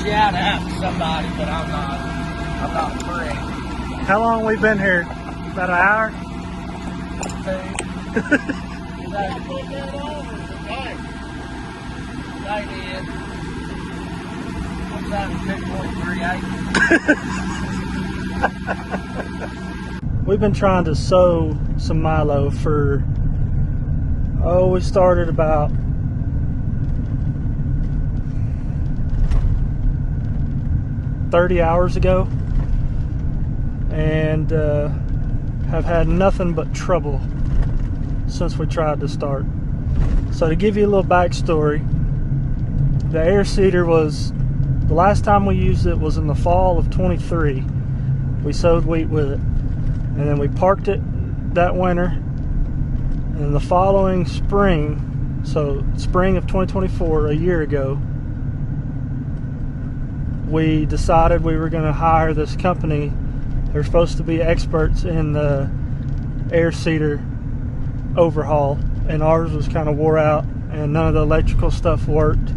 shout out to somebody, but I'm not free. How long we been here? About an hour? They put that over today. They did. I'm trying to pick 1.38. We've been trying to sow some milo for, we started about 30 hours ago, and have had nothing but trouble since we tried to start. So to give you a little backstory, the air seeder was, the last time we used it was in the fall of 23. We sowed wheat with it, and then we parked it that winter, and the following spring, so spring of 2024, a year ago, we decided we were going to hire this company. They're supposed to be experts in the air seeder overhaul, and ours was kind of wore out and none of the electrical stuff worked.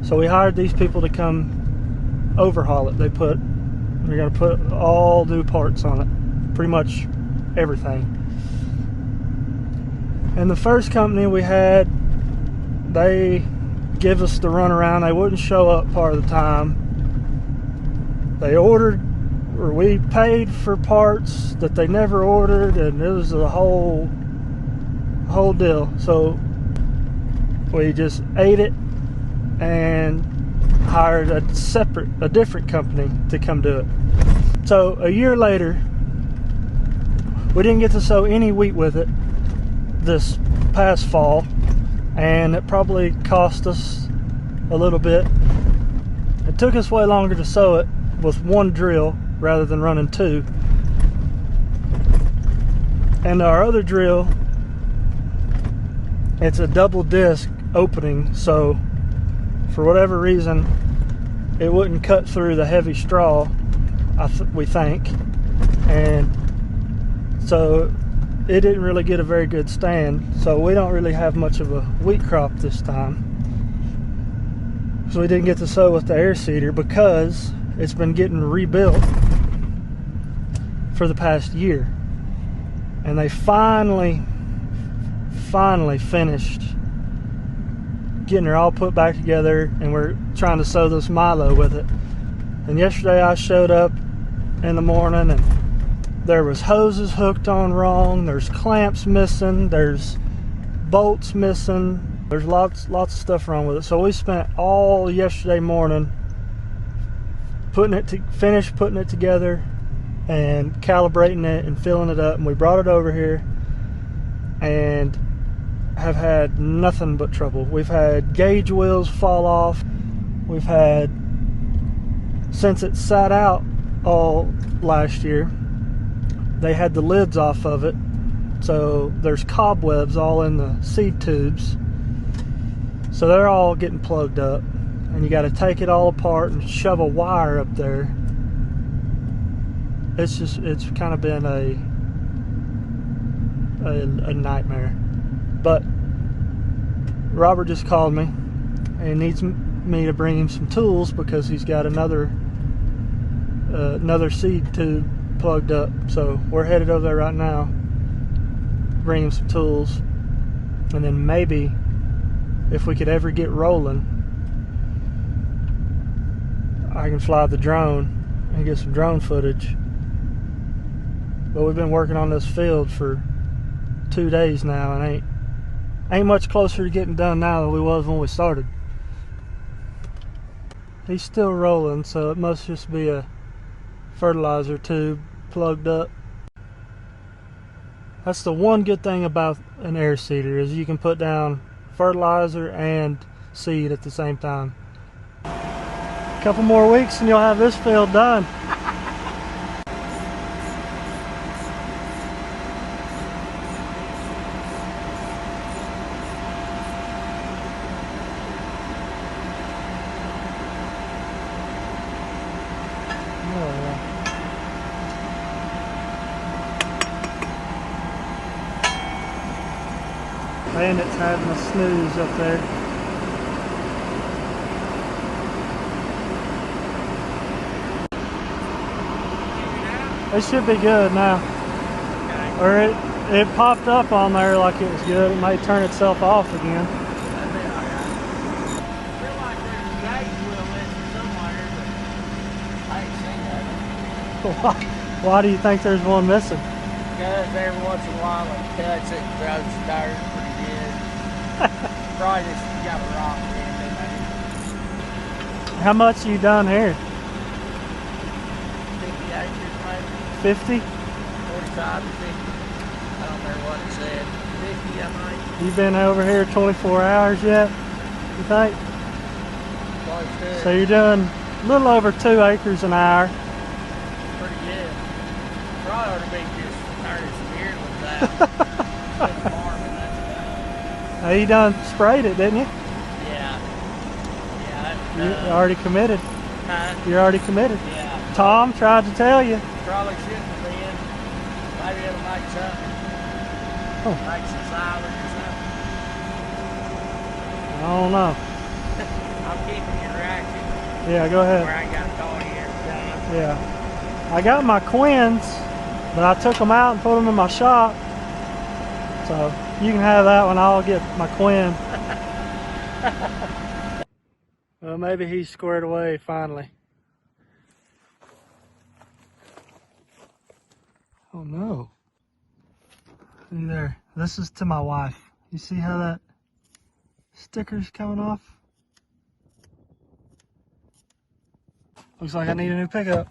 So we hired these people to come overhaul it. They're going to put all new parts on it, pretty much everything. And the first company we had, they give us the runaround. They wouldn't show up part of the time. They ordered, or we paid for parts that they never ordered, and it was a whole deal. So we just ate it and hired a different company to come do it. So a year later, we didn't get to sow any wheat with it this past fall, and it probably cost us a little bit. It took us way longer to sow it with one drill rather than running two. And our other drill, it's a double disc opening, so for whatever reason it wouldn't cut through the heavy straw, we think, and so it didn't really get a very good stand. So we don't really have much of a wheat crop this time, so we didn't get to sow with the air seeder because it's been getting rebuilt for the past year, and they finally finished getting her all put back together, and we're trying to sow this milo with it. And yesterday I showed up in the morning, and there was hoses hooked on wrong, there's clamps missing, there's bolts missing, there's lots of stuff wrong with it. So we spent all yesterday morning putting it together and calibrating it and filling it up, and we brought it over here and have had nothing but trouble. We've had gauge wheels fall off. We've had, since it sat out all last year, they had the lids off of it, so there's cobwebs all in the seed tubes, so they're all getting plugged up, and you got to take it all apart and shove a wire up there. It's kind of been a nightmare. But Robert just called me and needs me to bring him some tools because he's got another seed tube plugged up. So we're headed over there right now, bring him some tools, and then maybe if we could ever get rolling, I can fly the drone and get some drone footage. But we've been working on this field for 2 days now, and ain't much closer to getting done now than we was when we started. He's still rolling, so it must just be a fertilizer tube plugged up. That's the one good thing about an air seeder, is you can put down fertilizer and seed at the same time. A couple more weeks and you'll have this field done. Bandit's having a snooze up there. It should be good now. Okay. Or it popped up on there like it was good. It may turn itself off again. That'd be all right. I feel like there's a gate wheel missing somewhere, but I ain't seen that. Why do you think there's one missing? Because every once in a while it cuts it and throws the dirt pretty good. Probably just got a rock in it, maybe. How much you done here? 50 acres maybe. 50? 45 to 50. I don't remember what it said. 50 I might. You been over here 24 hours yet, you think? Close to it. So you're doing a little over 2 acres an hour. Pretty good. Probably ought to be just turning some earlings out. Quit farming, that's Now you done sprayed it, didn't you? yeah. Yeah, You that's already committed. huh? You're already committed. Yeah. Tom tried to tell you. Probably shouldn't have been. Maybe it'll make something. Oh. Make some silage or something. I don't know. I'm keeping you ratchet. Yeah, go Where ahead. I ain't got to call you every time. Yeah. I got my Quins, but I took them out and put them in my shop. So you can have that one. I'll get my Quinn. Well, maybe he's squared away finally. Oh no. See there. This is to my wife. You see how that sticker's coming off? Looks like I need a new pickup.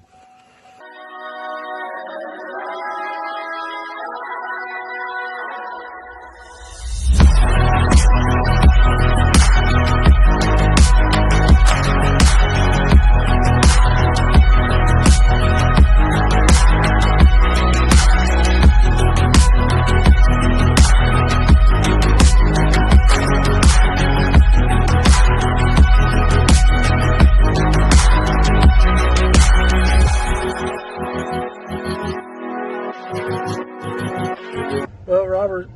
Well, Robert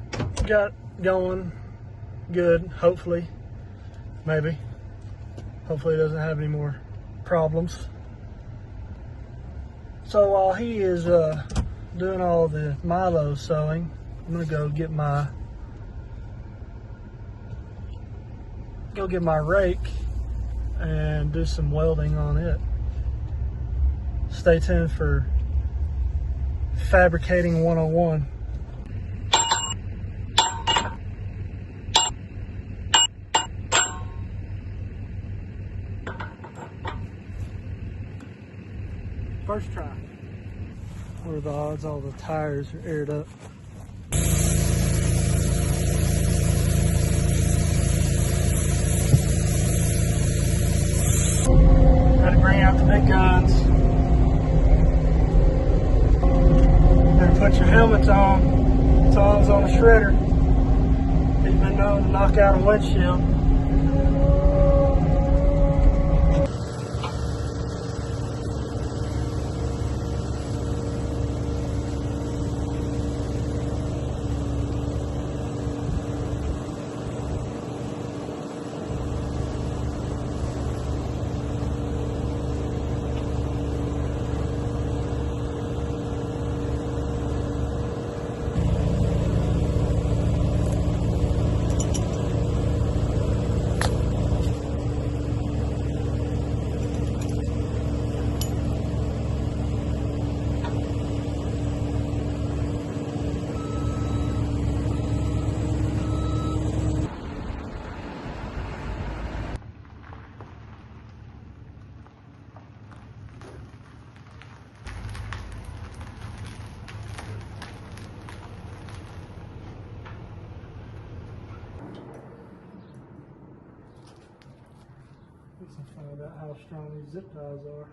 got going good, hopefully, maybe. Hopefully he doesn't have any more problems. So while he is doing all the milo sowing, I'm gonna go get my rake and do some welding on it. Stay tuned for Fabricating 101. First try. What are the odds all the tires are aired up? Gotta bring out the big guns. Better put your helmets on. Tom's on a shredder. He's been known to knock out a windshield. Let's find out how strong these zip ties are.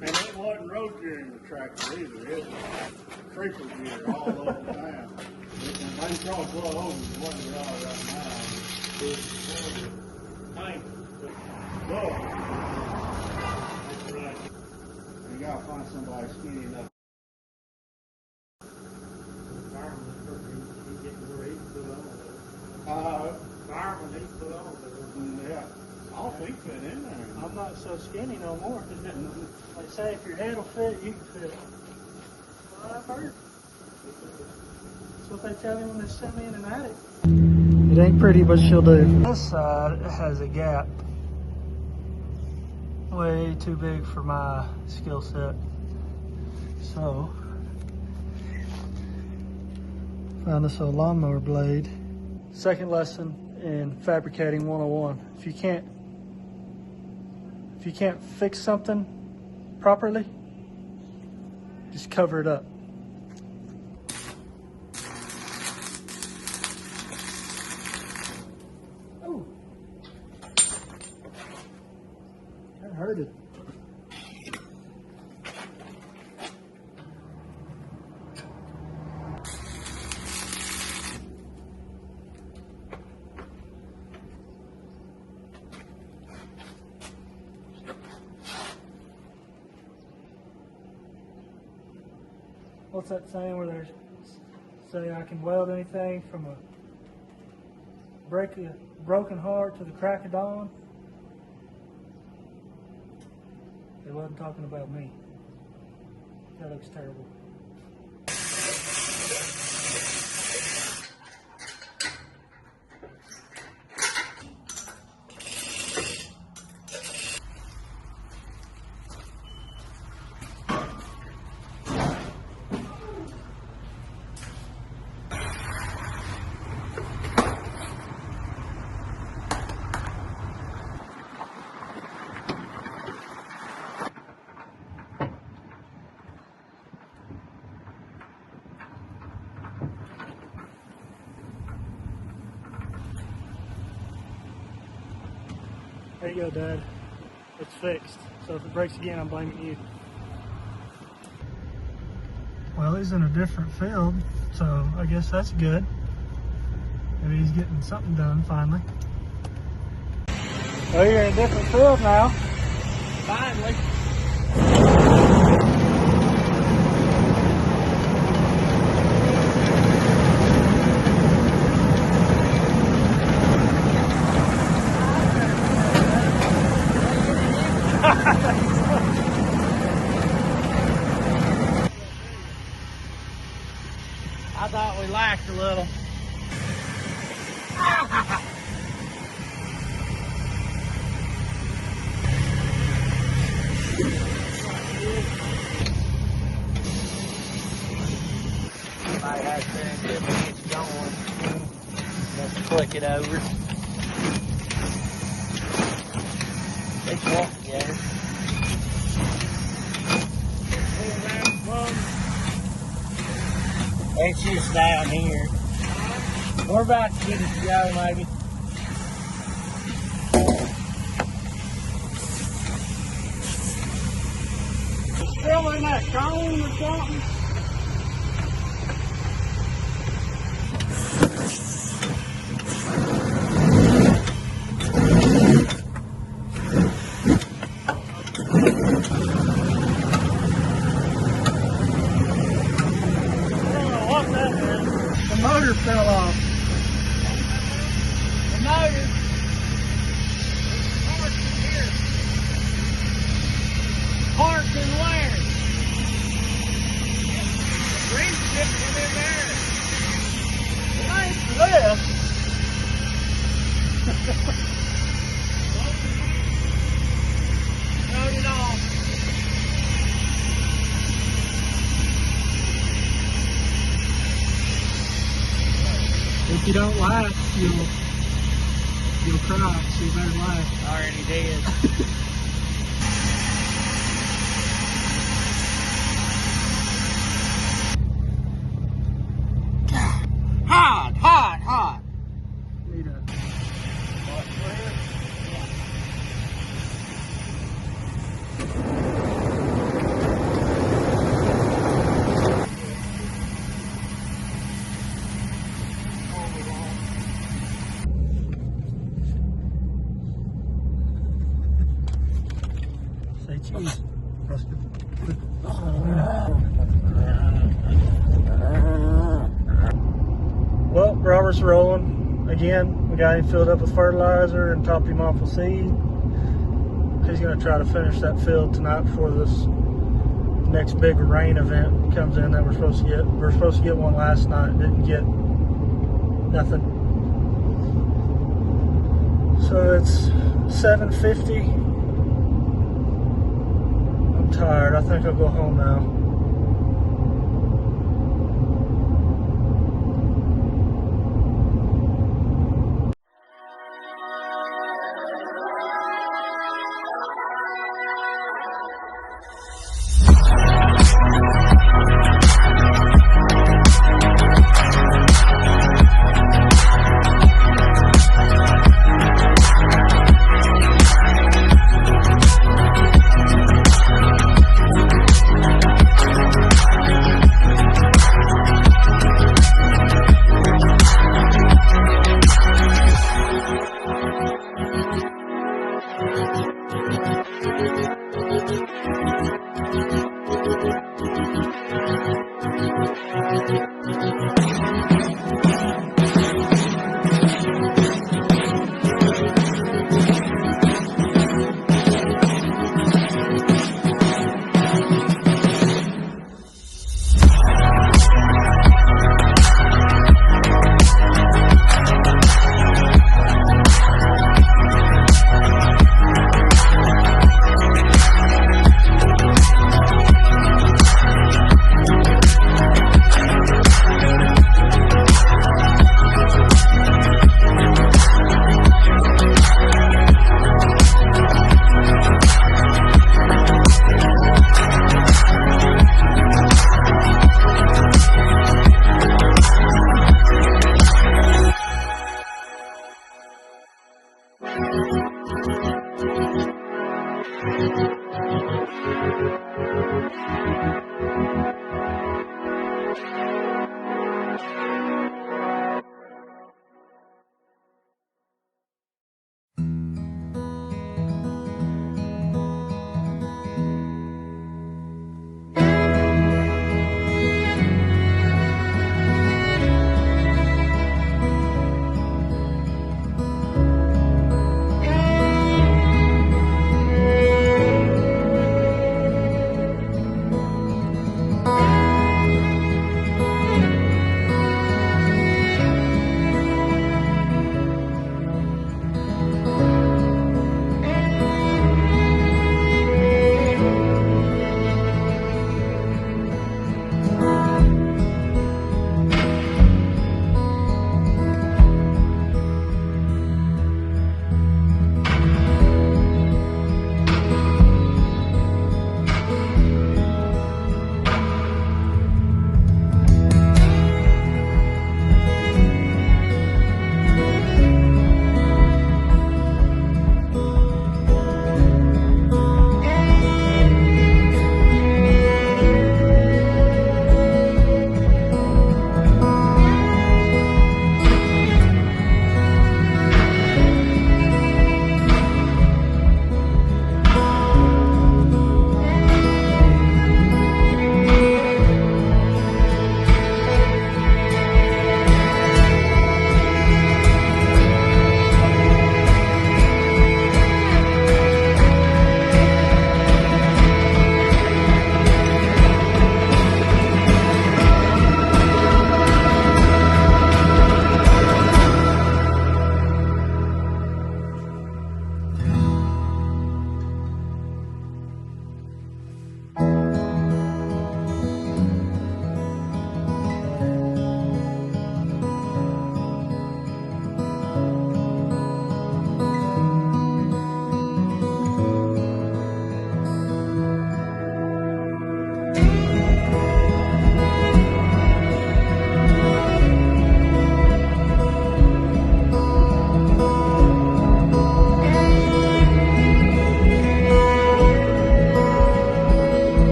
And it wasn't road gearing the tractor either. It was creeper gear all over town. When they cross blow over, it wasn't all right now. It was tank. Look. That's right. You gotta find somebody skinny enough. Fireman, he get where he put on. Fireman, he put on. Yeah. I don't think fit in there. I'm not so skinny no more. They say if your head will fit, you can fit. Well, I've heard. That's what they tell me when they send me in an attic. It ain't pretty, but she'll do. This side has a gap. Way too big for my skill set. So, found this old lawnmower blade. Second lesson in fabricating 101. If you can't fix something properly, just cover it up. Oh, that hurted. What's that saying where they say I can weld anything from a broken heart to the crack of dawn? They wasn't talking about me. That looks terrible. There you go, Dad. It's fixed. So if it breaks again, I'm blaming you. Well, he's in a different field, so I guess that's good. Maybe he's getting something done finally. Well, you're in a different field now. Finally. I thought we lacked a little. Might have to get it going. Let's click it over. It's walk together. It's just down here. We're about to get it to go, maybe. It's still in that cone or something? The motor fell off. The motor. Parts in here. Parts in where? Grease shipping in there. It ain't for this. Load it off. If you don't laugh, you'll cry, so you better laugh. Already did. Hot. Need a Jeez. Roscoe. Well, Robert's rolling. Again, we got him filled up with fertilizer and topped him off with seed. He's going to try to finish that field tonight before this next big rain event comes in that we're supposed to get. We were supposed to get one last night, didn't get nothing. So it's 7:50. I'm tired. I think I'll go home now. Thank you.